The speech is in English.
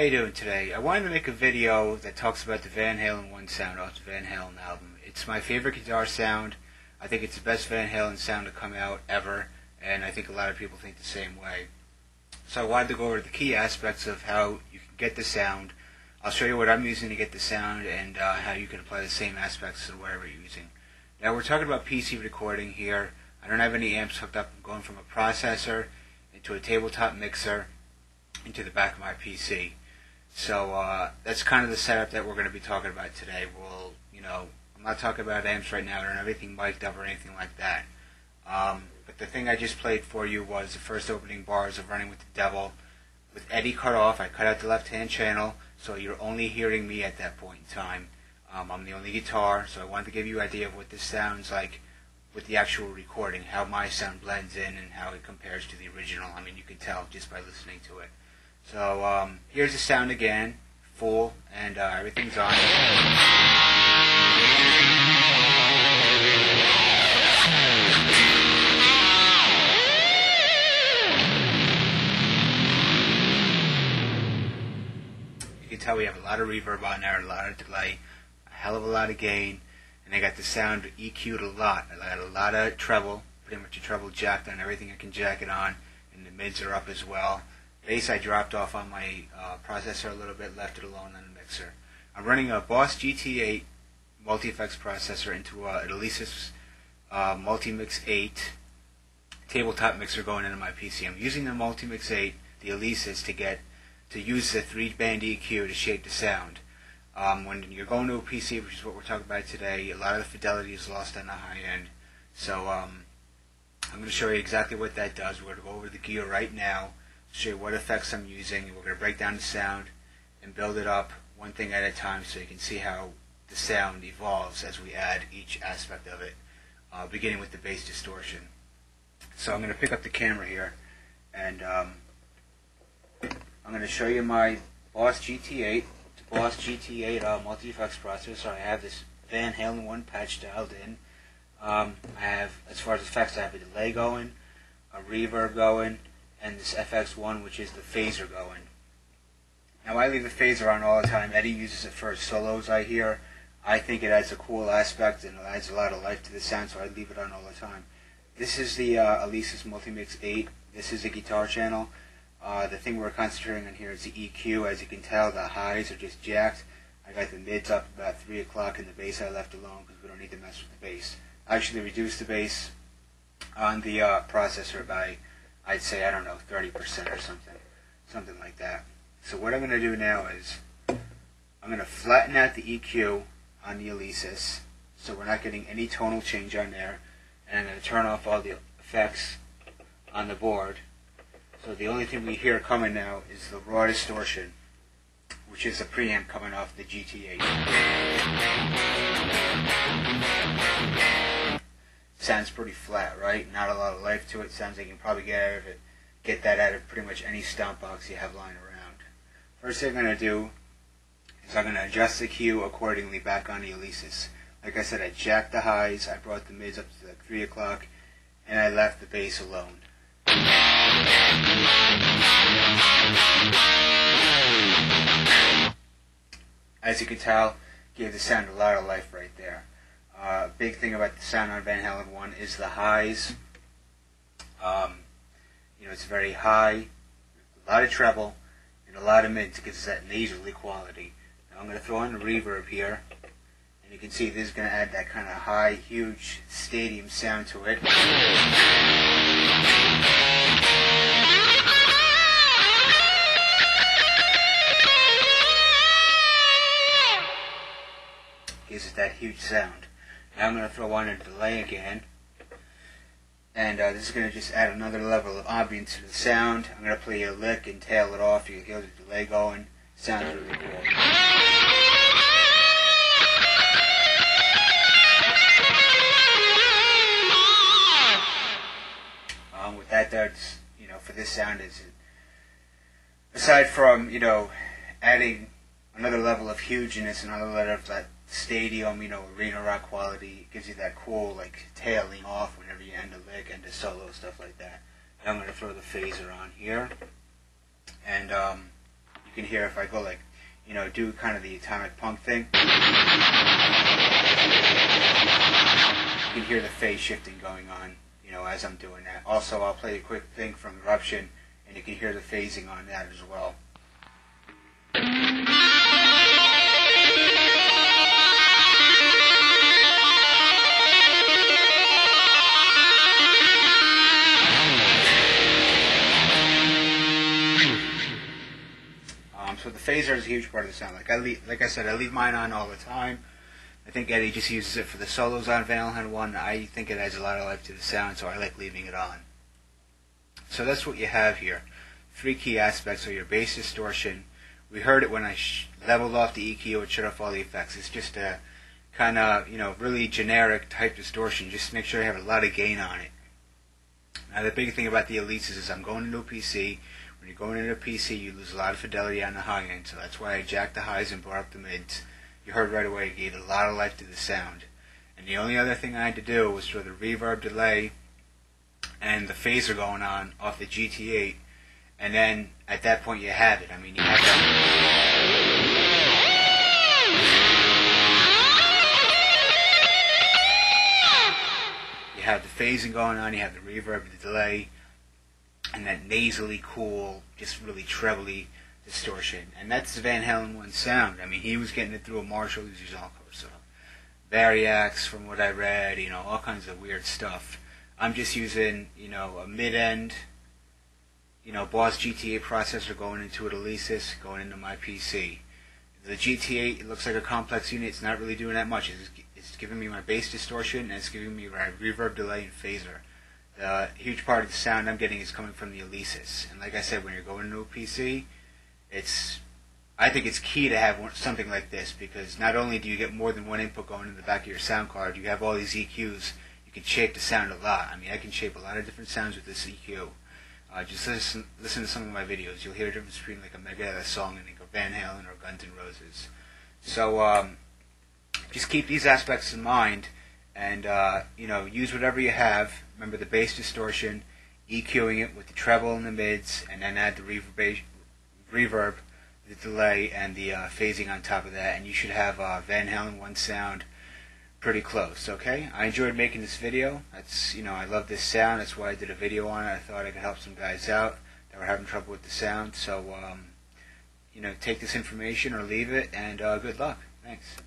you doing today? I wanted to make a video that talks about the Van Halen 1 sound off the Van Halen album. It's my favorite guitar sound. I think it's the best Van Halen sound to come out ever, and I think a lot of people think the same way. So I wanted to go over the key aspects of how you can get the sound. I'll show you what I'm using to get the sound and how you can apply the same aspects to whatever you're using. Now we're talking about PC recording here. I don't have any amps hooked up. I'm going from a processor into a tabletop mixer into the back of my PC. So that's kind of the setup that we're going to be talking about today. I'm not talking about amps right now. I don't have anything mic'd up or anything like that. But the thing I just played for you was the first opening bars of Running with the Devil. With Eddie cut off, I cut out the left-hand channel, so you're only hearing me at that point in time. I'm the only guitar, so I wanted to give you an idea of what this sounds like with the actual recording, how my sound blends in and how it compares to the original. I mean, you can tell just by listening to it. So here's the sound again, full, and everything's on. You can tell we have a lot of reverb on there, a lot of delay, a hell of a lot of gain, and I got the sound EQ'd a lot. I got a lot of treble, pretty much a treble jacked on everything I can jack it on, and the mids are up as well. Bass I dropped off on my processor a little bit, left it alone on the mixer. I'm running a Boss GT8 multi-effects processor into an Alesis Multimix 8 tabletop mixer going into my PC. I'm using the Multimix 8, the Alesis, to use the 3-band EQ to shape the sound. When you're going to a PC, which is what we're talking about today, a lot of the fidelity is lost on the high end. So I'm going to show you exactly what that does. We're going to go over the gear right now, show you what effects I'm using, and we're going to break down the sound and build it up one thing at a time so you can see how the sound evolves as we add each aspect of it, beginning with the bass distortion. So I'm going to pick up the camera here, and I'm going to show you my Boss GT8. It's a Boss GT8 multi-effects processor. I have this Van Halen 1 patch dialed in. I have, as far as effects, I have a delay going, a reverb going, and this FX1, which is the phaser going. Now I leave the phaser on all the time. Eddie uses it for his solos, I hear. I think it adds a cool aspect and it adds a lot of life to the sound, so I leave it on all the time. This is the Alesis Multimix 8. This is a guitar channel. The thing we're concentrating on here is the EQ. As you can tell, the highs are just jacked. I got the mids up about 3 o'clock and the bass I left alone because we don't need to mess with the bass. I actually reduced the bass on the processor by, I'd say, I don't know, 30% or something like that. So what I'm going to do now is I'm going to flatten out the EQ on the Alesis so we're not getting any tonal change on there, and I'm going to turn off all the effects on the board. So the only thing we hear coming now is the raw distortion, which is a preamp coming off the GT8. Sounds pretty flat, right? Not a lot of life to it. Sounds like you can probably get that out of pretty much any stomp box you have lying around. First thing I'm going to do is I'm going to adjust the Q accordingly back on the Alesis. Like I said, I jacked the highs, I brought the mids up to like 3 o'clock, and I left the bass alone. As you can tell, gave the sound a lot of life right there. Big thing about the sound on Van Halen 1 is the highs. It's very high, a lot of treble, and a lot of mids. It gives us that nasally quality. Now I'm going to throw in the reverb here, and you can see this is going to add that kind of high, huge stadium sound to it. Gives it that huge sound. Now I'm going to throw on a delay again, and this is going to just add another level of ambience to the sound. I'm going to play a lick and tail it off. You can hear the delay going. Sounds really cool. What that does, for this sound is, aside from, adding another level of hugeness, another level of that stadium, arena rock quality, it gives you that cool, tailing off whenever you end a lick, end a solo, stuff like that. Now I'm going to throw the phaser on here, and you you can hear if I go like, do kind of the atomic punk thing. You can hear the phase shifting going on, as I'm doing that. Also, I'll play a quick thing from Eruption, and you can hear the phasing on that as well. So the phaser is a huge part of the sound. Like I said, I leave mine on all the time. I think Eddie just uses it for the solos on Van Halen 1. I think it adds a lot of life to the sound, so I like leaving it on. So that's what you have here. 3 key aspects are your bass distortion. We heard it when I leveled off the EQ and shut off all the effects. It's just a kind of, really generic type distortion. Just make sure you have a lot of gain on it. Now the big thing about the Elites is I'm going into a PC. When you're going into a PC, you lose a lot of fidelity on the high end, so that's why I jacked the highs and brought up the mids. You heard right away it gave a lot of life to the sound. And the only other thing I had to do was throw the reverb delay and the phaser going on off the GT8, and then at that point you have it. I mean, you have that. You have the phasing going on, you have the reverb, the delay, and that nasally cool, just really trebly distortion. And that's the Van Halen 1 sound. I mean, he was getting it through a Marshall. He was using all sorts of variacs from what I read, all kinds of weird stuff. I'm just using, a mid-end, Boss GT8 processor going into an Alesis, going into my PC. The GT8, it looks like a complex unit. It's not really doing that much. It's giving me my bass distortion, and it's giving me my reverb, delay, and phaser. The huge part of the sound I'm getting is coming from the Alesis. And like I said, when you're going into a PC, I think it's key to have something like this, because not only do you get more than one input going in the back of your sound card, you have all these EQs. You can shape the sound a lot. I mean, I can shape a lot of different sounds with this EQ. Just listen to some of my videos. You'll hear the difference between like a Megadeth song and like a Van Halen or Guns N' Roses. So just keep these aspects in mind, and use whatever you have. Remember the bass distortion, EQing it with the treble and the mids, and then add the reverb, the delay, and the phasing on top of that, and you should have Van Halen 1 sound pretty close. Okay, I enjoyed making this video. That's I love this sound. That's why I did a video on it. I thought I could help some guys out that were having trouble with the sound. So take this information or leave it, and good luck. Thanks.